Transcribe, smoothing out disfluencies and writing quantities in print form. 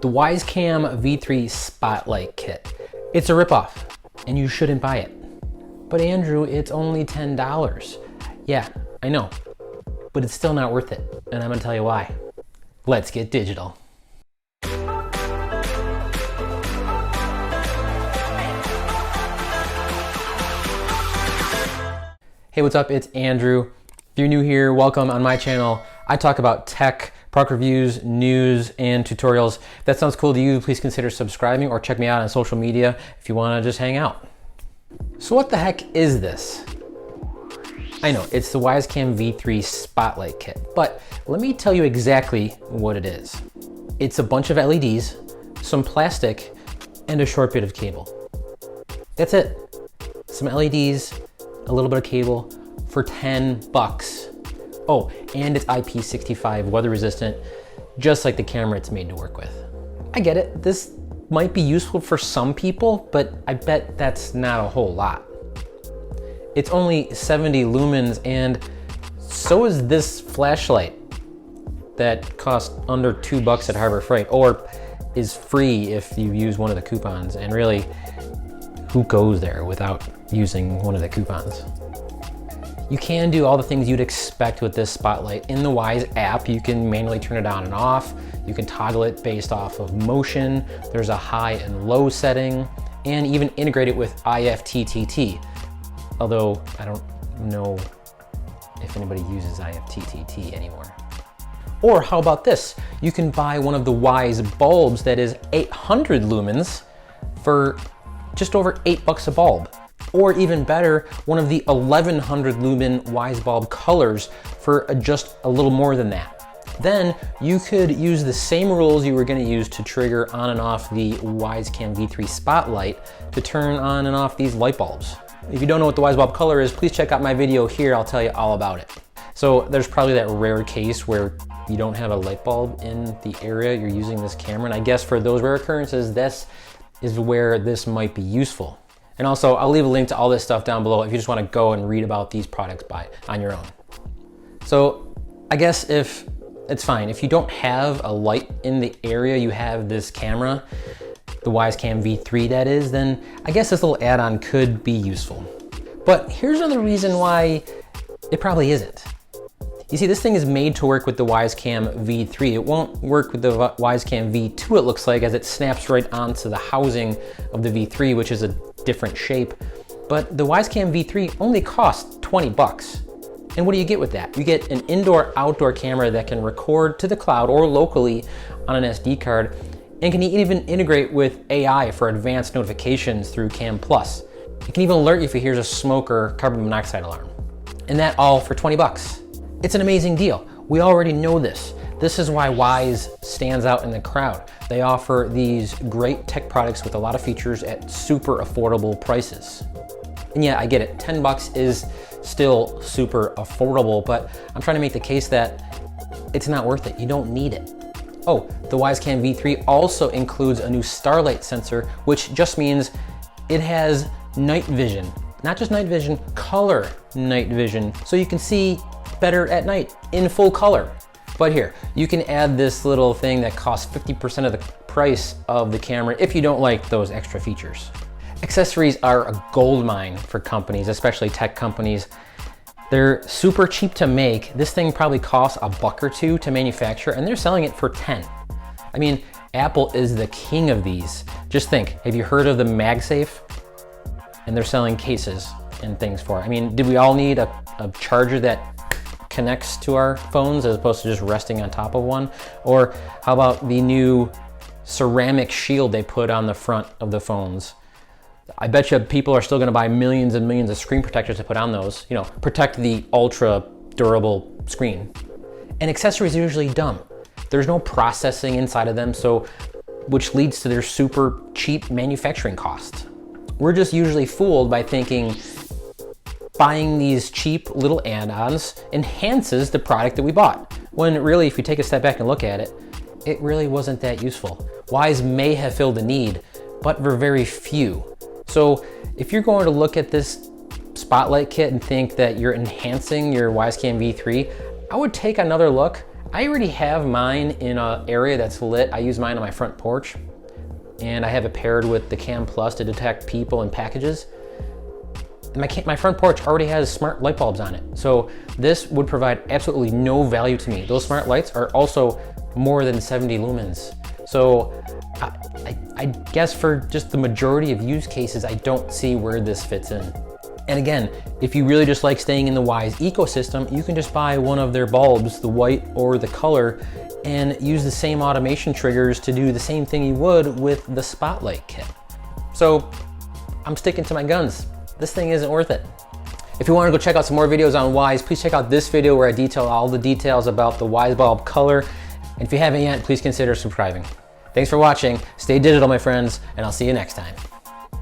The Wyze Cam V3 Spotlight Kit. It's a ripoff, and you shouldn't buy it. But Andrew, it's only $10. Yeah, I know, but it's still not worth it, and I'm gonna tell you why. Let's get digital. Hey, what's up? It's Andrew. If you're new here, welcome. On my channel, I talk about tech, product reviews, news, and tutorials. If that sounds cool to you, please consider subscribing or check me out on social media if you want to just hang out. So what the heck is this? I know, it's the Wyze Cam V3 Spotlight Kit, but let me tell you exactly what it is. It's a bunch of LEDs, some plastic, and a short bit of cable. That's it. Some LEDs, a little bit of cable for 10 bucks. Oh, and it's IP65 weather resistant, just like the camera it's made to work with. I get it, this might be useful for some people, but I bet that's not a whole lot. It's only 70 lumens, and so is this flashlight that costs under $2 at Harbor Freight, or is free if you use one of the coupons. And really, who goes there without using one of the coupons? You can do all the things you'd expect with this Spotlight. In the Wyze app, you can manually turn it on and off. You can toggle it based off of motion. There's a high and low setting, and even integrate it with IFTTT. Although I don't know if anybody uses IFTTT anymore. Or how about this? You can buy one of the Wyze bulbs that is 800 lumens for just over $8 a bulb. Or even better, one of the 1100 lumen Wyze bulb colors for just a little more than that. Then you could use the same rules you were going to use to trigger on and off the Wyze Cam V3 Spotlight to turn on and off these light bulbs. If you don't know what the Wyze bulb color is, please check out my video here. I'll tell you all about it. So there's probably that rare case where you don't have a light bulb in the area you're using this camera. And I guess for those rare occurrences, this is where this might be useful. And also, I'll leave a link to all this stuff down below if you just want to go and read about these products on your own. So I guess if it's fine, if you don't have a light in the area you have this camera, the Wyze Cam V3 that is, then I guess this little add-on could be useful. But here's another reason why it probably isn't. You see, this thing is made to work with the Wyze Cam V3. It won't work with the Wyze Cam V2, it looks like, as it snaps right onto the housing of the V3, which is a different shape. But the Wyze Cam V3 only costs 20 bucks. And what do you get with that? You get an indoor-outdoor camera that can record to the cloud or locally on an SD card, and can even integrate with AI for advanced notifications through Camm+. It can even alert you if it hears a smoke or carbon monoxide alarm. And that all for 20 bucks. It's an amazing deal. We already know this. This is why Wyze stands out in the crowd. They offer these great tech products with a lot of features at super affordable prices. And yeah, I get it, 10 bucks is still super affordable, but I'm trying to make the case that it's not worth it. You don't need it. Oh, the Wyze Cam V3 also includes a new starlight sensor, which just means it has night vision. Not just night vision, color night vision. So you can see better at night in full color. But here, you can add this little thing that costs 50% of the price of the camera if you don't like those extra features. Accessories are a goldmine for companies, especially tech companies. They're super cheap to make. This thing probably costs $1 or $2 to manufacture, and they're selling it for 10. I mean, Apple is the king of these. Just think, have you heard of the MagSafe? And they're selling cases and things for it. I mean, did we all need a charger that connects to our phones as opposed to just resting on top of one? Or how about the new ceramic shield they put on the front of the phones? I bet you people are still gonna buy millions and millions of screen protectors to put on those, you know, protect the ultra durable screen. And accessories are usually dumb. There's no processing inside of them, which leads to their super cheap manufacturing cost. We're just usually fooled by thinking buying these cheap little add-ons enhances the product that we bought, when really, if you take a step back and look at it, it really wasn't that useful. Wyze may have filled a need, but for very few. So if you're going to look at this Spotlight kit and think that you're enhancing your Wyze Cam V3, I would take another look. I already have mine in an area that's lit. I use mine on my front porch, and I have it paired with the Camm Plus to detect people and packages. My front porch already has smart light bulbs on it, so this would provide absolutely no value to me. Those smart lights are also more than 70 lumens. So I guess for just the majority of use cases, I don't see where this fits in. And again, if you really just like staying in the Wyze ecosystem, you can just buy one of their bulbs, the white or the color, and use the same automation triggers to do the same thing you would with the Spotlight kit. So I'm sticking to my guns. This thing isn't worth it. If you want to go check out some more videos on Wyze, please check out this video where I detail all the details about the Wyze bulb color. And if you haven't yet, please consider subscribing. Thanks for watching. Stay digital, my friends, and I'll see you next time.